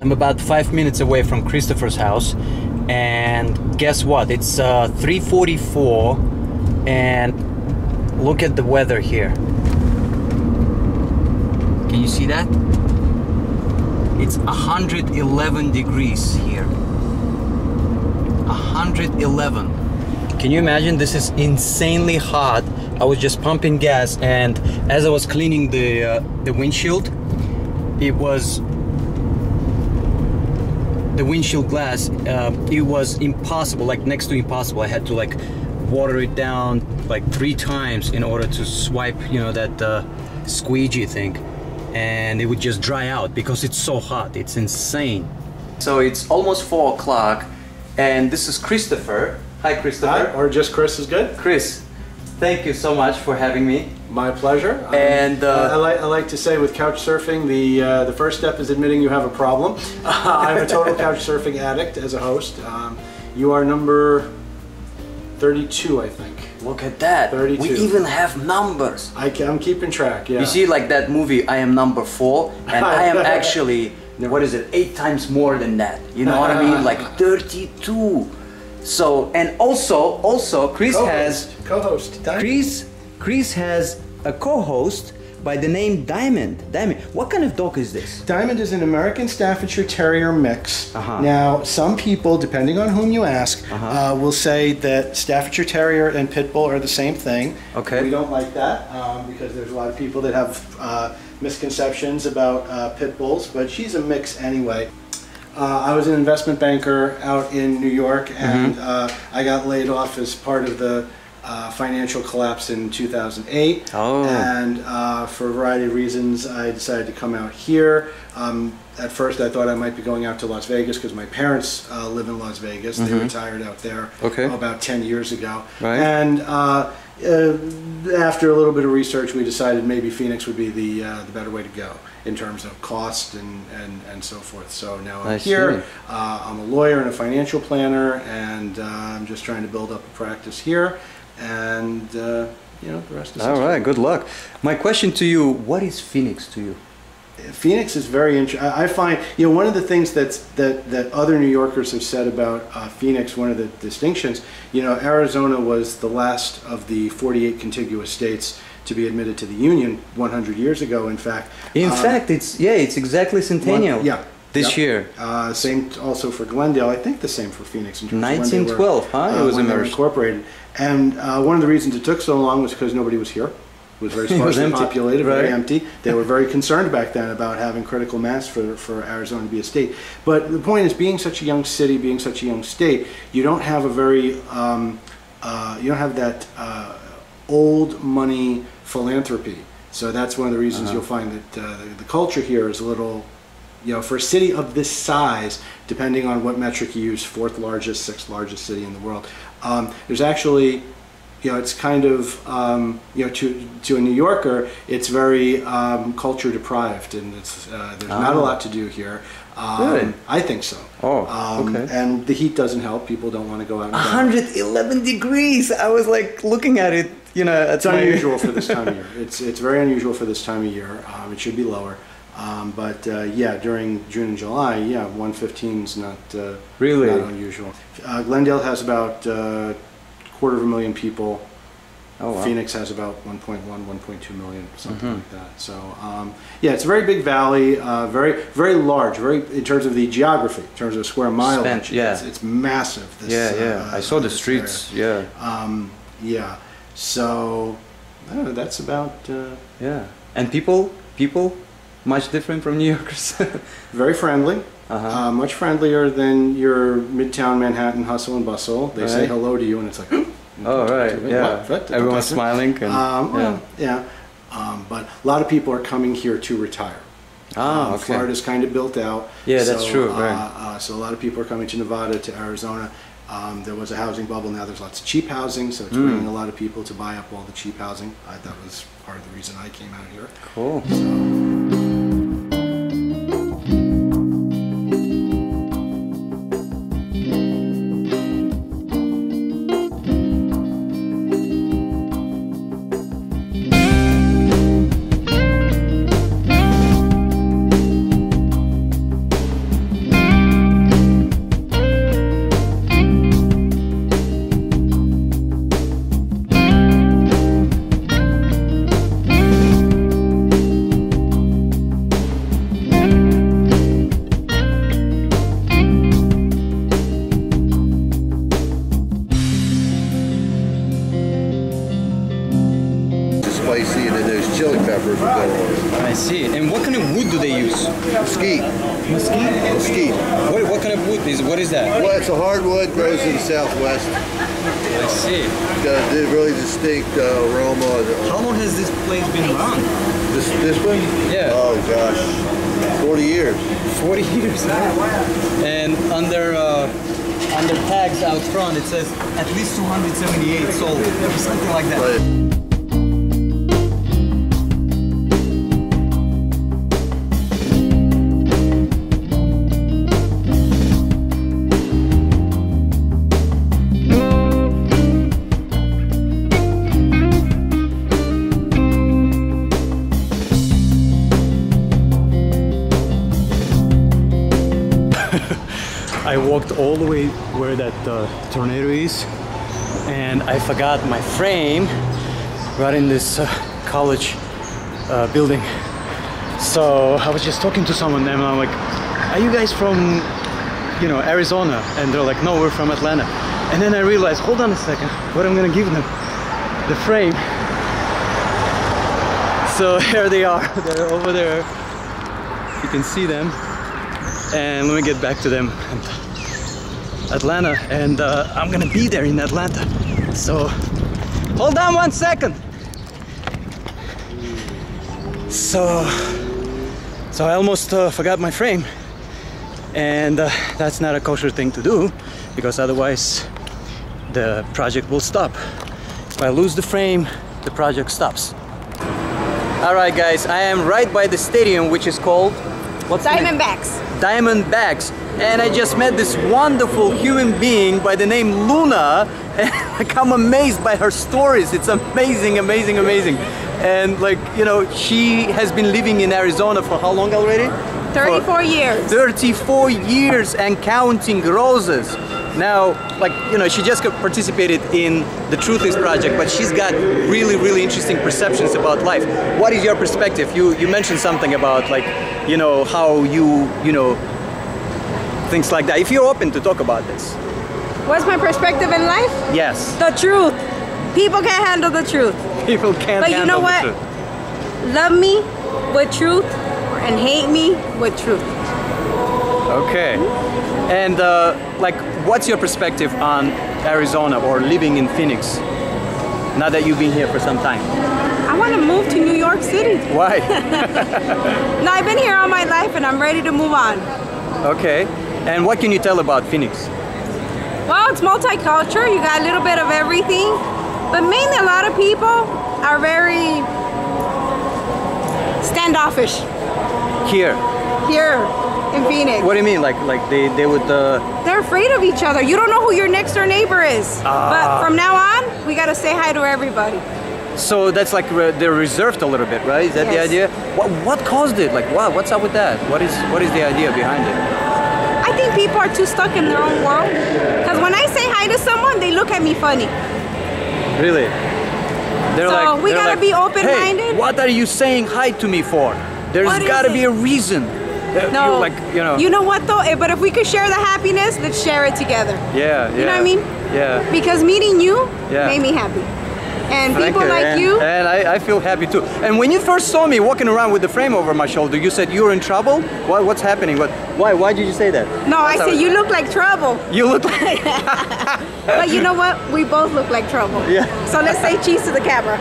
I'm about 5 minutes away from Christopher's house, and guess what? It's 3:44, and look at the weather here. Can you see that? It's 111 degrees here. 111. Can you imagine? This is insanely hot. I was just pumping gas, and as I was cleaning the windshield, it was the windshield glass. It was impossible, like next to impossible. I had to like water it down like 3 times in order to swipe, you know, that squeegee thing, and it would just dry out because it's so hot. It's insane. So it's almost 4 o'clock, and this is Christopher. Hi, Christopher. Hi, or just Chris is good. Chris, thank you so much for having me. My pleasure. And I like to say with couch surfing, the first step is admitting you have a problem. I'm a total couch surfing addict as a host. You are number 32, I think. Look at that. 32. We even have numbers. I'm keeping track, yeah. You see, like that movie, I am number 4, and I am actually, what is it, 8 times more than that. You know what I mean? Like 32. So, and also, Chris has... Co-host. Chris has a co-host by the name Diamond. Diamond, what kind of dog is this? Diamond is an American Staffordshire Terrier mix. Now, some people, depending on whom you ask, will say that Staffordshire Terrier and Pit Bull are the same thing. Okay. We don't like that because there's a lot of people that have misconceptions about Pit Bulls, but she's a mix anyway. I was an investment banker out in New York, and I got laid off as part of the financial collapse in 2008. And for a variety of reasons, I decided to come out here. At first, I thought I might be going out to Las Vegas because my parents live in Las Vegas. They retired out there about 10 years ago. And after a little bit of research, we decided maybe Phoenix would be the better way to go in terms of cost and so forth. So now I'm here. I'm a lawyer and a financial planner, and I'm just trying to build up a practice here. And you know, the rest is all right. Good luck. My question to you: what is Phoenix to you? Phoenix is very interesting. I find, you know, one of the things that other New Yorkers have said about Phoenix, one of the distinctions, you know, Arizona was the last of the 48 contiguous states to be admitted to the Union 100 years ago. In fact, it's exactly centennial. This year. Same also for Glendale. I think the same for Phoenix. In terms 1912, of when they were, it was when they were incorporated. And one of the reasons it took so long was because nobody was here. It was very sparsely populated, very empty. They were very concerned back then about having critical mass for Arizona to be a state. But the point is, being such a young city, being such a young state, you don't have a very, you don't have that old money philanthropy. So that's one of the reasons you'll find that the culture here is a little, you know, for a city of this size, depending on what metric you use, 4th largest, 6th largest city in the world, there's actually, you know, it's kind of, you know, to a New Yorker, it's very culture deprived, and it's there's not a lot to do here. Really? I think so. And the heat doesn't help. People don't want to go out. 111 degrees. I was like looking at it. You know, it's unusual for this time of year. It's very unusual for this time of year. It should be lower. But yeah, during June and July, 115 is not really not unusual. Glendale has about 250,000 people. Oh, wow. Phoenix has about 1.1, 1.2 million, something like that. So yeah, it's a very big valley, very, very large, very in terms of the geography, in terms of square mileage. It's massive. This, I saw the streets. Area. Yeah. So I don't know, that's about. And people, much different from New Yorkers. Very friendly. Much friendlier than your midtown Manhattan hustle and bustle. They say hello to you, and it's like. Oh right, everyone's smiling. And, but a lot of people are coming here to retire. Florida's kind of built out. Yeah, that's true. So a lot of people are coming to Nevada, to Arizona. There was a housing bubble. Now there's lots of cheap housing, so it's bringing a lot of people to buy up all the cheap housing. That was part of the reason I came out here. Cool. spicy, and then those chili peppers will go on it. I see. And what kind of wood do they use? Mesquite. Mesquite? Mesquite. What kind of wood is? What is that? Well, it's a hardwood, grows in the Southwest. I see. Got a really distinct aroma. How long has this place been around? This one? Yeah. Oh gosh, 40 years. 40 years. And under tags out front, it says at least 278 sold, or something like that. Right. I walked all the way where that tornado is, and I forgot my frame right in this college building. So I was just talking to someone and I'm like, are you guys from, you know, Arizona? And they're like, no, we're from Atlanta. And then I realized, hold on a second, what I'm gonna give them? The frame. So here they are, they're over there. You can see them. And let me get back to them. Atlanta, and I'm gonna be there in Atlanta. So hold on one second. So I almost forgot my frame, and that's not a kosher thing to do, because otherwise the project will stop. If I lose the frame, the project stops. All right, guys, I am right by the stadium, which is called Diamondbacks. Diamondbacks, and I just met this wonderful human being by the name Luna, and like, I'm amazed by her stories. It's amazing, amazing, amazing. And like, you know, she has been living in Arizona for how long already? 34 years. 34 years and counting roses. Now, like, you know, she just participated in the Truth Is project, but she's got really, really interesting perceptions about life. What is your perspective? You mentioned something about, like, you know, how you know, things like that. If you're open to talk about this. What's my perspective in life? Yes. The truth. People can't handle the truth. People can't but handle you know what? the truth. Love me with truth and hate me with truth. Okay. And like, what's your perspective on Arizona or living in Phoenix? Now that you've been here for some time. I want to move to New York City. Why? No, I've been here all my life and I'm ready to move on. Okay. And what can you tell about Phoenix? Well, it's multicultural. You got a little bit of everything. But mainly a lot of people are very standoffish. Here in Phoenix. What do you mean? Like they would... They're afraid of each other. You don't know who your next door neighbor is. But from now on, we gotta say hi to everybody. So that's like they're reserved a little bit, right? Is that Yes. the idea? What caused it? Like, what's up with that? What is the idea behind it? I think people are too stuck in their own world. Because when I say hi to someone, they look at me funny. Really? They're So we gotta like, be open-minded. Hey, what are you saying hi to me for? There's What is gotta be it? a reason. No, Like, you know. You know what though? But if we could share the happiness, let's share it together. Yeah, yeah. You know what I mean? Yeah. Because meeting you Yeah. made me happy. And Thank people like and, you. And I feel happy too. And when you first saw me walking around with the frame over my shoulder, you said you were in trouble? What's happening? Why did you say that? No, I said you look like trouble. You look like... But you know what? We both look like trouble. Yeah. So let's say cheese to the camera.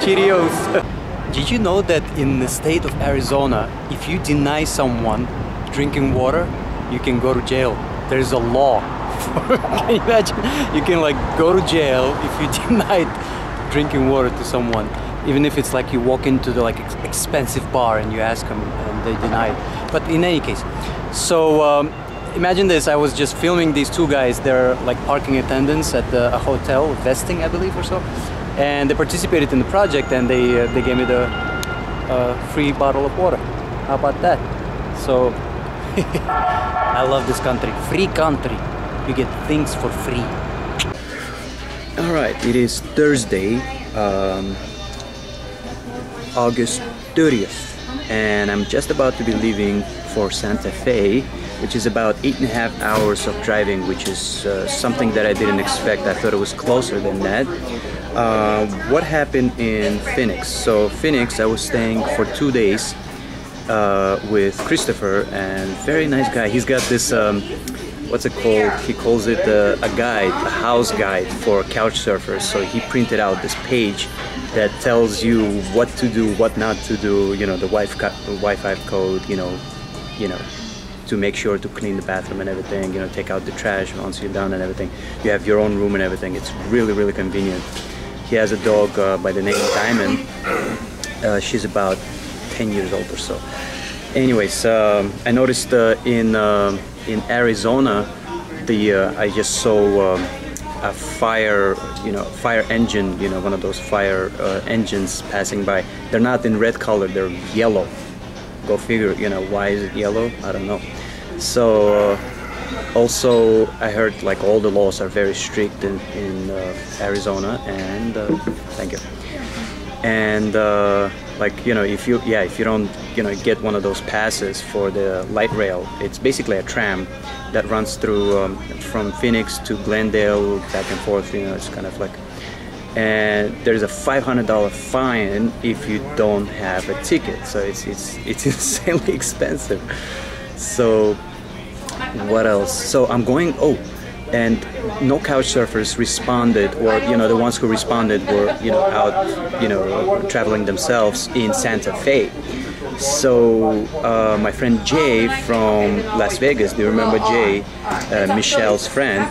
Cheerios. Did you know that in the state of Arizona, if you deny someone drinking water, you can go to jail? There's a law. Can you imagine? You can like go to jail if you deny drinking water to someone, even if it's like you walk into the like expensive bar and you ask them and they deny it. But in any case, so imagine this. I was just filming these two guys. They're like parking attendants at a hotel, vesting, I believe, or so. And they participated in the project, and they gave me the free bottle of water. How about that? So I love this country. Free country. You get things for free. All right, it is Thursday, August 30th, and I'm just about to be leaving for Santa Fe, which is about 8.5 hours of driving, which is something that I didn't expect. I thought it was closer than that. What happened in Phoenix? So Phoenix, I was staying for 2 days with Christopher, and very nice guy. He's got this, what's it called? He calls it a guide, a house guide for couch surfers. So he printed out this page that tells you what to do, what not to do, you know, the Wi-Fi code, you know, to make sure to clean the bathroom and everything, you know, take out the trash once you're done and everything. You have your own room and everything. It's really, really convenient. He has a dog by the name of Diamond. She's about 10 years old or so. Anyways, I noticed in Arizona, I just saw a fire engine, you know, one of those fire engines passing by. They're not in red color, they're yellow. Go figure, you know, why is it yellow? I don't know. So also I heard like all the laws are very strict in Arizona, and thank you. And like, you know, if you don't, you know, get one of those passes for the light rail, it's basically a tram that runs through from Phoenix to Glendale, back and forth, you know, it's kind of like, and there's a $500 fine if you don't have a ticket. So it's insanely expensive. So what else? So I'm going, and no couch surfers responded, or, you know, the ones who responded were, you know, out, you know, traveling themselves in Santa Fe. So my friend Jay from Las Vegas, do you remember Jay, Michelle's friend?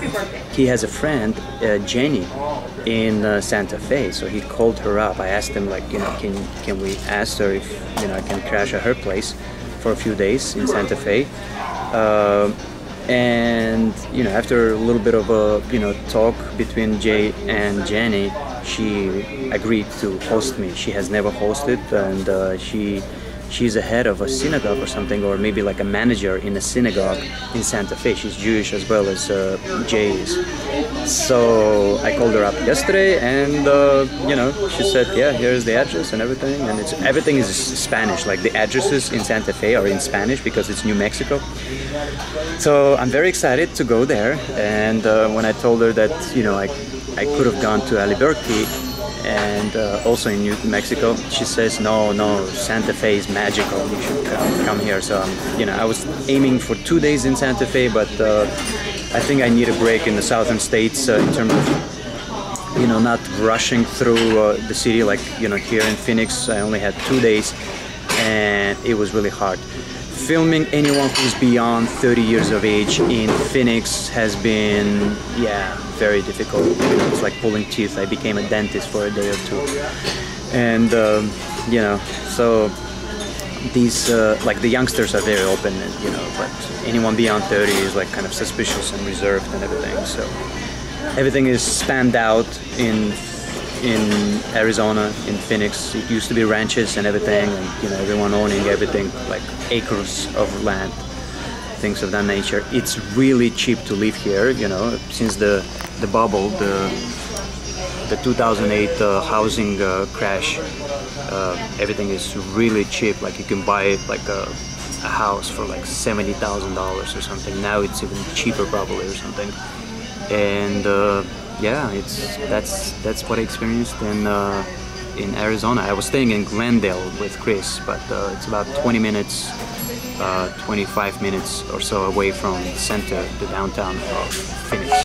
He has a friend, Jenny, in Santa Fe. So he called her up. I asked him, like, you know, can we ask her if, you know, I can crash at her place for a few days in Santa Fe. And, you know, after a little bit of a, you know, talk between Jay and Jenny, she agreed to host me. She has never hosted, and she's a head of a synagogue or something, or maybe like a manager in a synagogue in Santa Fe. She's Jewish as well as Jay is. So I called her up yesterday, and you know, she said, yeah, here's the address and everything, and everything is Spanish. Like, the addresses in Santa Fe are in Spanish because it's New Mexico. So I'm very excited to go there. And when I told her that, you know, I could have gone to Albuquerque and also in New Mexico, she says, no, Santa Fe is magical, you should come here. So you know, I was aiming for 2 days in Santa Fe, but I think I need a break in the southern states in terms of, you know, not rushing through the city. Like, you know, here in Phoenix, I only had 2 days, and it was really hard. Filming anyone who's beyond 30 years of age in Phoenix has been, yeah, very difficult. It's like pulling teeth. I became a dentist for a day or two. And, you know, so these, like, the youngsters are very open, and, you know, but anyone beyond 30 is like kind of suspicious and reserved and everything. So everything is spanned out in Arizona, in Phoenix. It used to be ranches and everything, and, you know, everyone owning everything, like acres of land, things of that nature. It's really cheap to live here, you know, since the bubble, the 2008 housing crash. Everything is really cheap. Like, you can buy like a house for like $70,000 or something. Now it's even cheaper probably or something. And yeah, that's what I experienced in Arizona. I was staying in Glendale with Chris, but it's about 20 minutes, 25 minutes or so away from the center, the downtown of Phoenix.